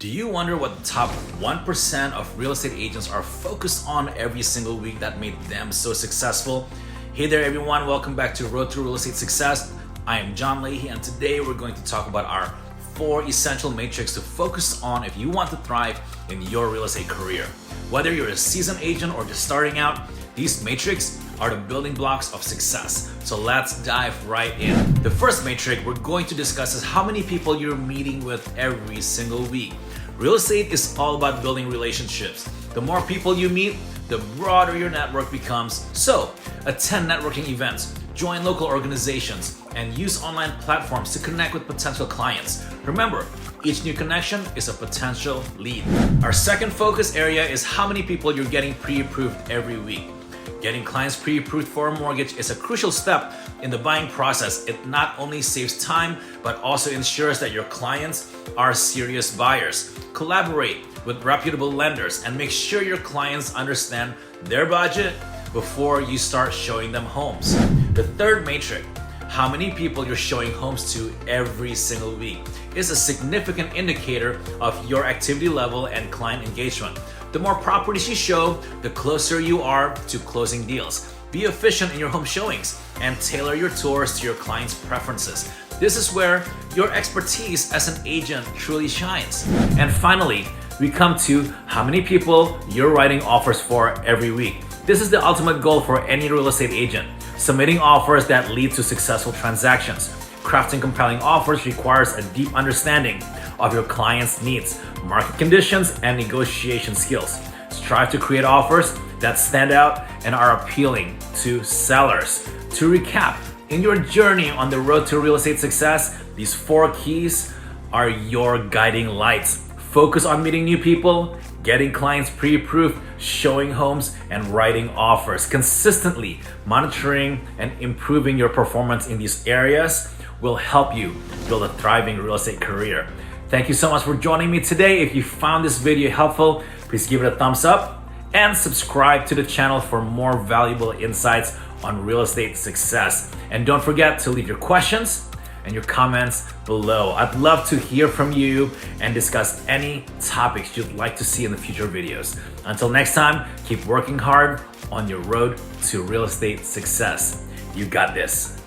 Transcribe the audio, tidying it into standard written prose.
Do you wonder what the top 1% of real estate agents are focused on every single week that made them so successful? Hey there everyone, welcome back to Road to Real Estate Success. I am John Lahey, and today we're going to talk about our 4 essential matrix to focus on if you want to thrive in your real estate career. Whether you're a seasoned agent or just starting out, these matrix are the building blocks of success. So let's dive right in. The first matrix we're going to discuss is how many people you're meeting with every single week. Real estate is all about building relationships. The more people you meet, the broader your network becomes. So attend networking events, join local organizations, and use online platforms to connect with potential clients. Remember, each new connection is a potential lead. Our second focus area is how many people you're getting pre-approved every week. Getting clients pre-approved for a mortgage is a crucial step in the buying process. It not only saves time, but also ensures that your clients are serious buyers. Collaborate with reputable lenders and make sure your clients understand their budget before you start showing them homes. The third matrix, how many people you're showing homes to every single week, is a significant indicator of your activity level and client engagement. The more properties you show, the closer you are to closing deals. Be efficient in your home showings and tailor your tours to your clients' preferences. This is where your expertise as an agent truly shines. And finally, we come to how many people you're writing offers for every week. This is the ultimate goal for any real estate agent. Submitting offers that lead to successful transactions. Crafting compelling offers requires a deep understanding of your client's needs, market conditions, and negotiation skills. Strive to create offers that stand out and are appealing to sellers. To recap, in your journey on the road to real estate success, these 4 keys are your guiding lights. Focus on meeting new people, getting clients pre-approved, showing homes, and writing offers. Consistently monitoring and improving your performance in these areas will help you build a thriving real estate career. Thank you so much for joining me today. If you found this video helpful, please give it a thumbs up and subscribe to the channel for more valuable insights on real estate success. And don't forget to leave your questions and your comments below. I'd love to hear from you and discuss any topics you'd like to see in the future videos. Until next time, keep working hard on your road to real estate success. You got this.